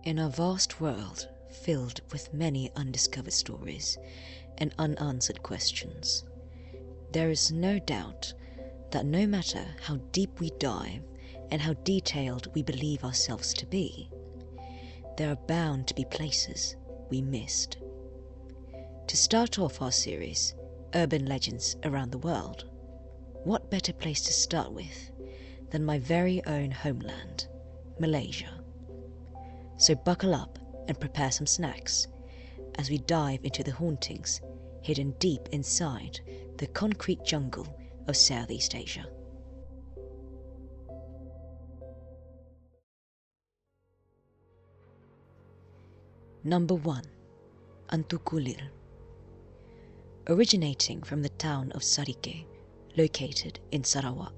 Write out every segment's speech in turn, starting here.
In a vast world filled with many undiscovered stories and unanswered questions, there is no doubt that no matter how deep we dive and how detailed we believe ourselves to be, there are bound to be places we missed. To start off our series, Urban Legends Around the World, what better place to start with than my very own homeland, Malaysia? So buckle up and prepare some snacks as we dive into the hauntings hidden deep inside the concrete jungle of Southeast Asia. Number 1. Antukulir. Originating from the town of Sarike, located in Sarawak.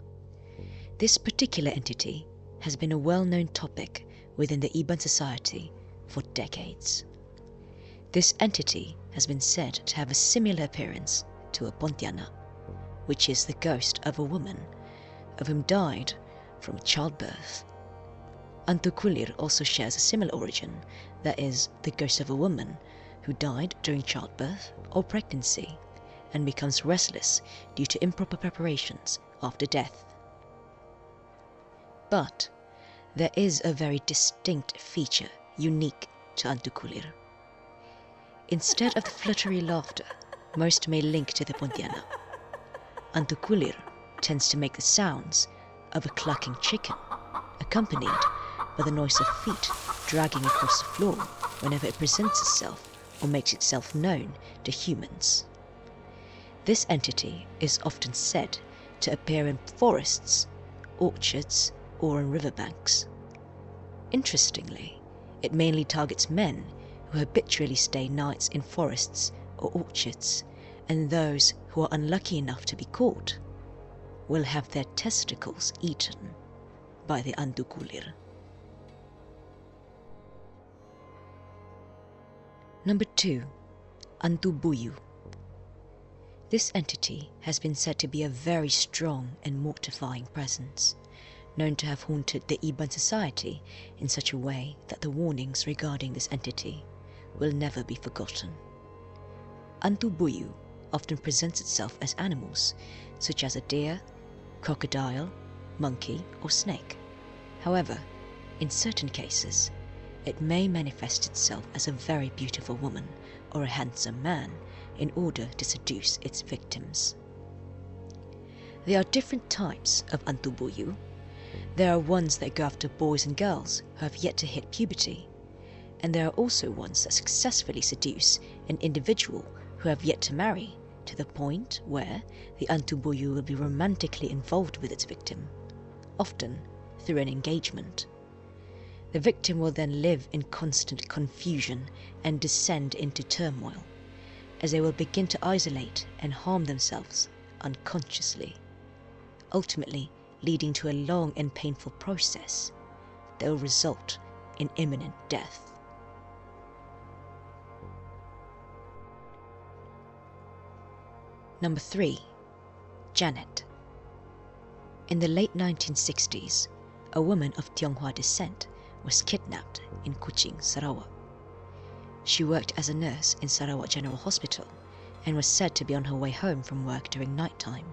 This particular entity has been a well-known topic within the Iban society for decades. This entity has been said to have a similar appearance to a Pontianak, which is the ghost of a woman of whom died from childbirth. Antukulir also shares a similar origin, that is, the ghost of a woman who died during childbirth or pregnancy and becomes restless due to improper preparations after death. But there is a very distinct feature unique to Antukulir. Instead of the fluttery laughter most may link to the Pontianak, Antukulir tends to make the sounds of a clucking chicken, accompanied by the noise of feet dragging across the floor whenever it presents itself or makes itself known to humans. This entity is often said to appear in forests, orchards, or on riverbanks. Interestingly, it mainly targets men who habitually stay nights in forests or orchards, and those who are unlucky enough to be caught will have their testicles eaten by the Antukulir. Number 2. Antubuyu. This entity has been said to be a very strong and mortifying presence, known to have haunted the Iban society in such a way that the warnings regarding this entity will never be forgotten. Antubuyu often presents itself as animals such as a deer, crocodile, monkey, or snake. However, in certain cases, it may manifest itself as a very beautiful woman or a handsome man in order to seduce its victims. There are different types of Antubuyu. There are ones that go after boys and girls who have yet to hit puberty, and there are also ones that successfully seduce an individual who have yet to marry, to the point where the Antubuyu will be romantically involved with its victim, often through an engagement. The victim will then live in constant confusion and descend into turmoil, as they will begin to isolate and harm themselves unconsciously, ultimately leading to a long and painful process that will result in imminent death. Number 3. Janet. In the late 1960s, a woman of Tionghoa descent was kidnapped in Kuching, Sarawak. She worked as a nurse in Sarawak General Hospital and was said to be on her way home from work during night time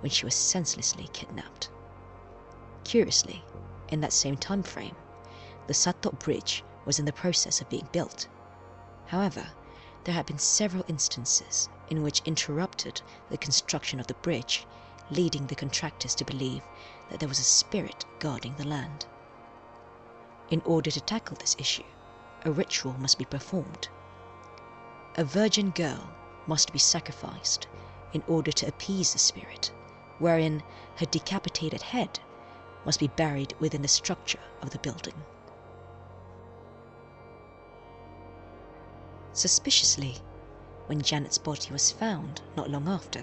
when she was senselessly kidnapped. Curiously, in that same time frame, the Satok Bridge was in the process of being built. However, there have been several instances in which interrupted the construction of the bridge, leading the contractors to believe that there was a spirit guarding the land. In order to tackle this issue, a ritual must be performed. A virgin girl must be sacrificed in order to appease the spirit, wherein her decapitated head must be buried within the structure of the building. Suspiciously, when Janet's body was found not long after,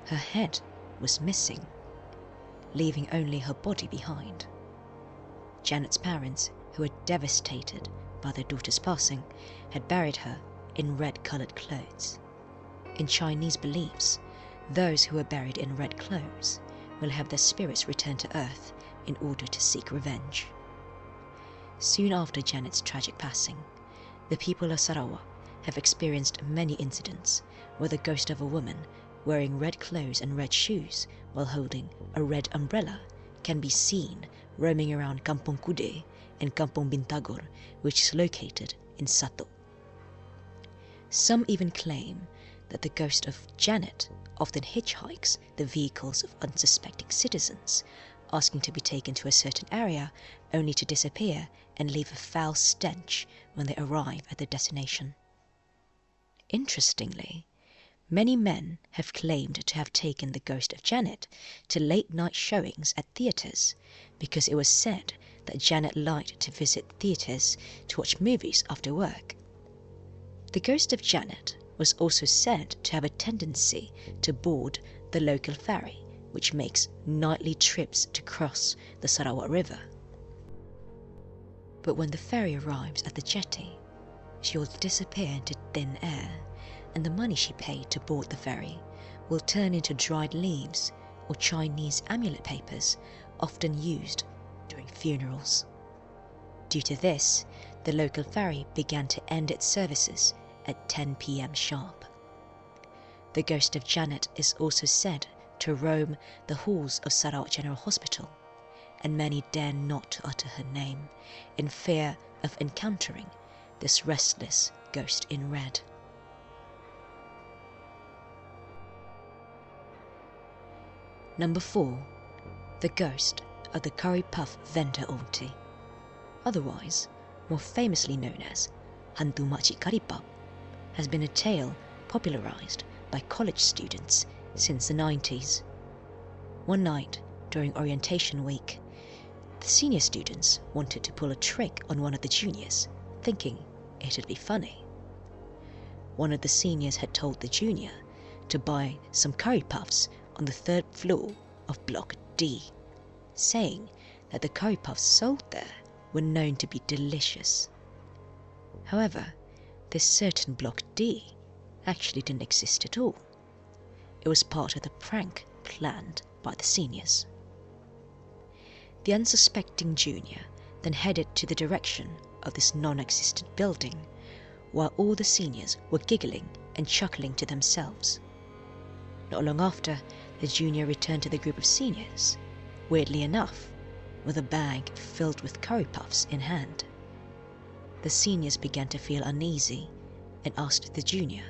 her head was missing, leaving only her body behind. Janet's parents, who were devastated by their daughter's passing, had buried her in red-coloured clothes. In Chinese beliefs, those who are buried in red clothes will have their spirits return to earth in order to seek revenge. Soon after Janet's tragic passing, the people of Sarawak have experienced many incidents where the ghost of a woman wearing red clothes and red shoes while holding a red umbrella can be seen roaming around Kampung Kude and Kampung Bintagor, which is located in Sato. Some even claim that the ghost of Janet often hitchhikes the vehicles of unsuspecting citizens, asking to be taken to a certain area only to disappear and leave a foul stench when they arrive at their destination. Interestingly, many men have claimed to have taken the ghost of Janet to late-night showings at theatres because it was said that Janet liked to visit theatres to watch movies after work. The ghost of Janet was also said to have a tendency to board the local ferry, which makes nightly trips to cross the Sarawak River. But when the ferry arrives at the jetty, she will disappear into thin air, and the money she paid to board the ferry will turn into dried leaves or Chinese amulet papers often used during funerals. Due to this, the local ferry began to end its services at 10 p.m. sharp. The ghost of Janet is also said to roam the halls of Sarawak General Hospital, and many dare not to utter her name in fear of encountering this restless ghost in red. Number 4. The ghost of the curry puff vendor auntie, otherwise more famously known as Hantu Makcik Curry Puff, has been a tale popularized by college students since the 90s. One night during orientation week, the senior students wanted to pull a trick on one of the juniors, thinking it'd be funny. One of the seniors had told the junior to buy some curry puffs on the 3rd floor of Block D, saying that the curry puffs sold there were known to be delicious. However, this certain Block D actually didn't exist at all. It was part of the prank planned by the seniors. The unsuspecting junior then headed to the direction of this non-existent building, while all the seniors were giggling and chuckling to themselves. Not long after, the junior returned to the group of seniors, weirdly enough, with a bag filled with curry puffs in hand. The seniors began to feel uneasy and asked the junior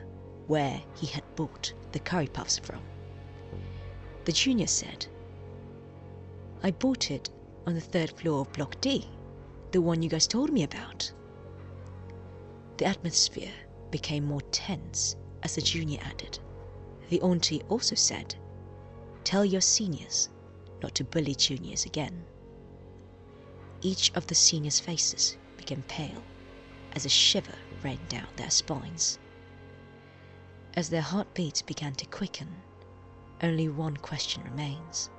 where he had bought the curry puffs from. The junior said, "I bought it on the 3rd floor of Block D, the one you guys told me about." The atmosphere became more tense as the junior added. The auntie also said, "Tell your seniors not to bully juniors again." Each of the seniors' faces became pale as a shiver ran down their spines. As their heartbeats began to quicken, only one question remains.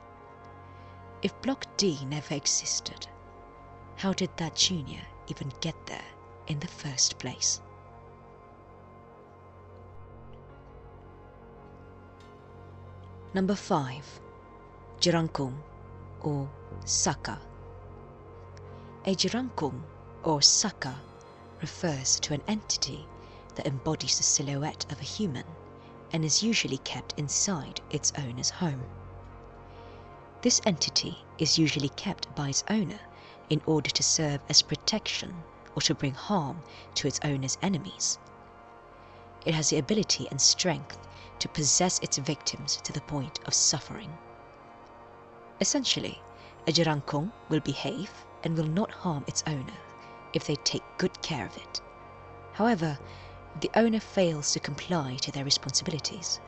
If Block D never existed, how did that junior even get there in the first place? Number 5. Jerangkung or Saka. A jerangkung or Saka refers to an entity that embodies the silhouette of a human and is usually kept inside its owner's home. This entity is usually kept by its owner in order to serve as protection or to bring harm to its owner's enemies. It has the ability and strength to possess its victims to the point of suffering. Essentially, a jerangkung will behave and will not harm its owner if they take good care of it. However, if the owner fails to comply to their responsibilities,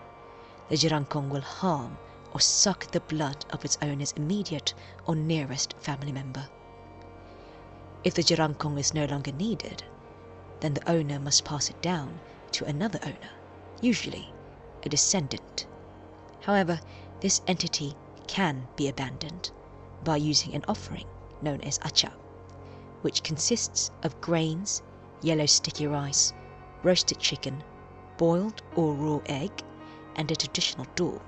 the jerangkung will harm or suck the blood of its owner's immediate or nearest family member. If the jerangkung is no longer needed, then the owner must pass it down to another owner, usually a descendant. However, this entity can be abandoned by using an offering known as acha, which consists of grains, yellow sticky rice, roasted chicken, boiled or raw egg, and a traditional dough.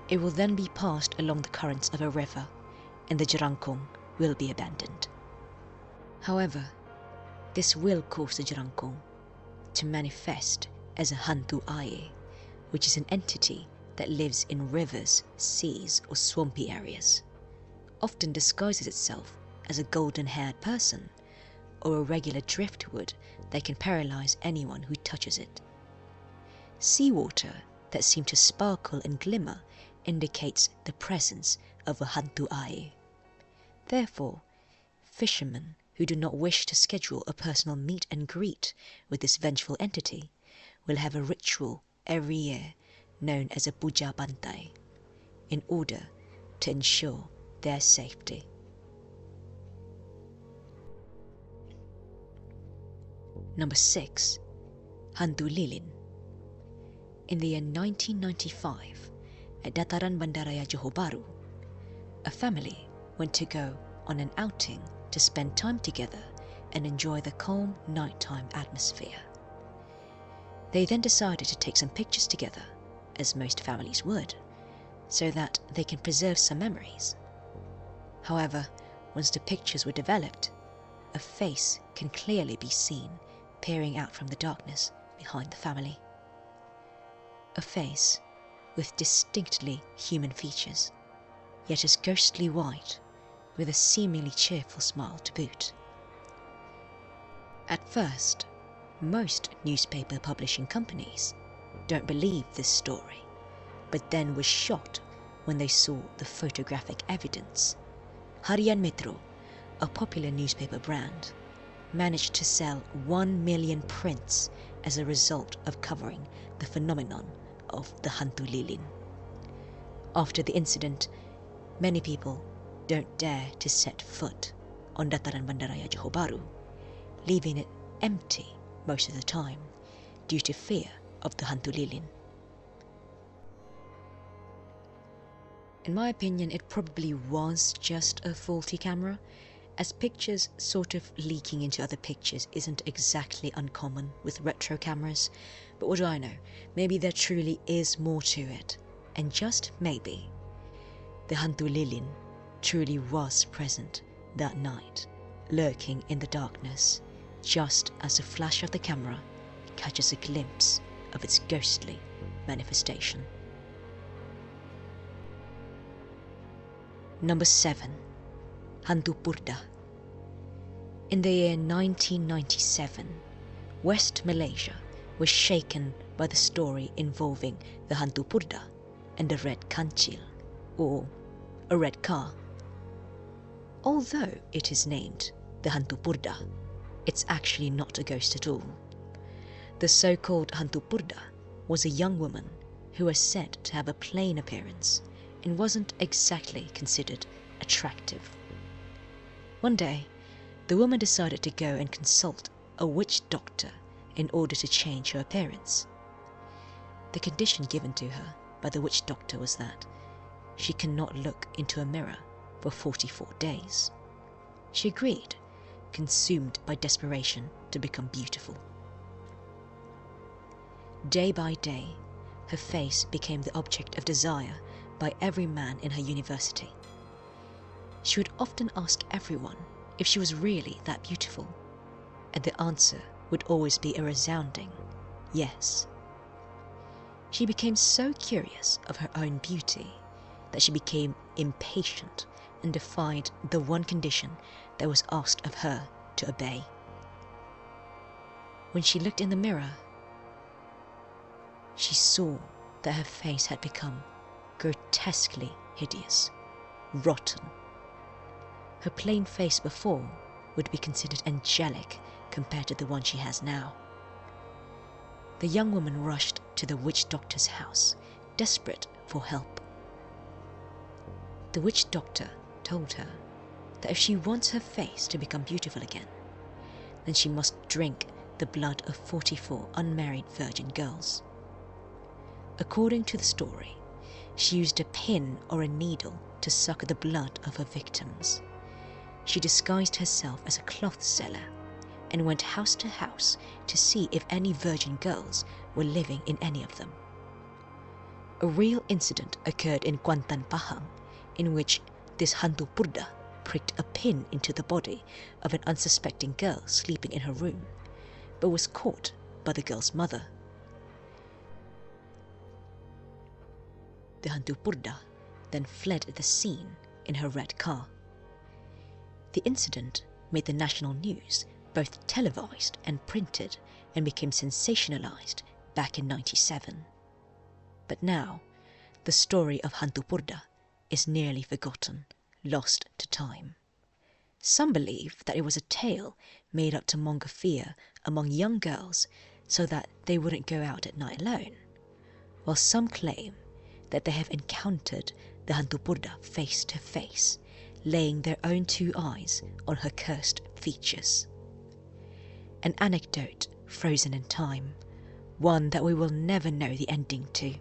It will then be passed along the currents of a river, and the jerangkung will be abandoned. However, this will cause the jerangkong to manifest as a hantu air, which is an entity that lives in rivers, seas or swampy areas, often disguises itself as a golden-haired person or a regular driftwood that can paralyze anyone who touches it. Seawater that seems to sparkle and glimmer indicates the presence of a hantu air. Therefore, fishermen who do not wish to schedule a personal meet and greet with this vengeful entity will have a ritual every year known as a puja bantai in order to ensure their safety. Number 6. Hantu Lilin. In the year 1995, at Dataran Bandaraya Johor Bahru, a family went to go on an outing to spend time together and enjoy the calm nighttime atmosphere. They then decided to take some pictures together, as most families would, so that they can preserve some memories. However, once the pictures were developed, a face can clearly be seen peering out from the darkness behind the family. A face with distinctly human features, yet as ghostly white, with a seemingly cheerful smile to boot. At first, most newspaper publishing companies don't believe this story, but then were shocked when they saw the photographic evidence. Harian Metro, a popular newspaper brand, managed to sell 1 million prints as a result of covering the phenomenon of the Hantu Lilin. After the incident, many people don't dare to set foot on Dataran Bandaraya Johor Bahru, leaving it empty most of the time due to fear of the Hantu Lilin. In my opinion, it probably was just a faulty camera, as pictures sort of leaking into other pictures isn't exactly uncommon with retro cameras, but what do I know, maybe there truly is more to it, and just maybe, the Hantu Lilin truly was present that night, lurking in the darkness, just as a flash of the camera catches a glimpse of its ghostly manifestation. Number 7. Hantu Purda. In the year 1997, West Malaysia was shaken by the story involving the Hantu Purda and the red kancil, or a red car. Although it is named the Hantu Purda, it's actually not a ghost at all. The so-called Hantu Purda was a young woman who was said to have a plain appearance and wasn't exactly considered attractive. One day, the woman decided to go and consult a witch doctor in order to change her appearance. The condition given to her by the witch doctor was that she cannot look into a mirror for 44 days. She agreed, consumed by desperation to become beautiful. Day by day, her face became the object of desire by every man in her university. She would often ask everyone if she was really that beautiful, and the answer would always be a resounding yes. She became so curious of her own beauty that she became impatient and defied the one condition that was asked of her to obey. When she looked in the mirror, she saw that her face had become grotesquely hideous, rotten. Her plain face before would be considered angelic compared to the one she has now. The young woman rushed to the witch doctor's house, desperate for help. The witch doctor told her that if she wants her face to become beautiful again, then she must drink the blood of 44 unmarried virgin girls. According to the story, she used a pin or a needle to suck the blood of her victims. She disguised herself as a cloth seller and went house to house to see if any virgin girls were living in any of them. A real incident occurred in Kuantan, Pahang, in which this Hantu Purda pricked a pin into the body of an unsuspecting girl sleeping in her room, but was caught by the girl's mother. The hantu purda then fled the scene in her red car. The incident made the national news, both televised and printed, and became sensationalized back in '97. But now, the story of hantu purda is nearly forgotten, lost to time. Some believe that it was a tale made up to monger fear among young girls so that they wouldn't go out at night alone, while some claim that they have encountered the hantu purda face to face, laying their own two eyes on her cursed features. An anecdote frozen in time, one that we will never know the ending to,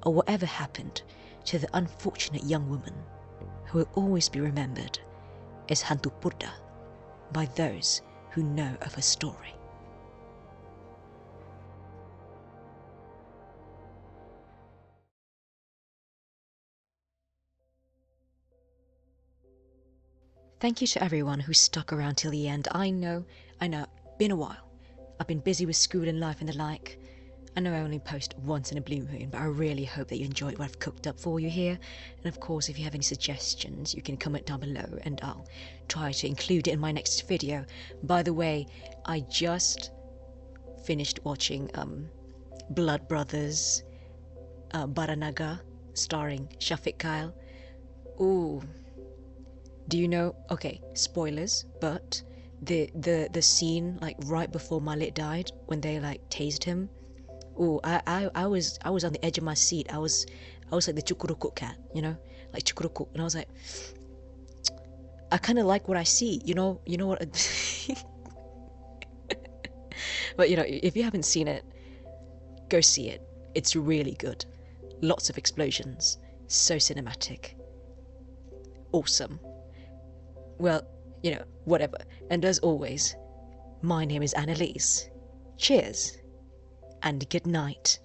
or whatever happened to the unfortunate young woman, who will always be remembered as hantu purda by those who know of her story. Thank you to everyone who stuck around till the end. I know, been a while. I've been busy with school and life and the like. I know I only post once in a blue moon, but I really hope that you enjoyed what I've cooked up for you here. And of course, if you have any suggestions, you can comment down below and I'll try to include it in my next video. By the way, I just finished watching Blood Brothers, Baranaga, starring Shafiq Kyle. Ooh. Do you know, okay, spoilers, but the scene like right before Malik died, when they like tased him, oh, I was on the edge of my seat. I was like the cukurukuk cat, you know, like cukurukuk, and I was like, I kind of like what I see, you know what. But you know, if you haven't seen it, go see it. It's really good. Lots of explosions, so cinematic, awesome. Well, you know, whatever. And as always, my name is Annalise. Cheers and good night.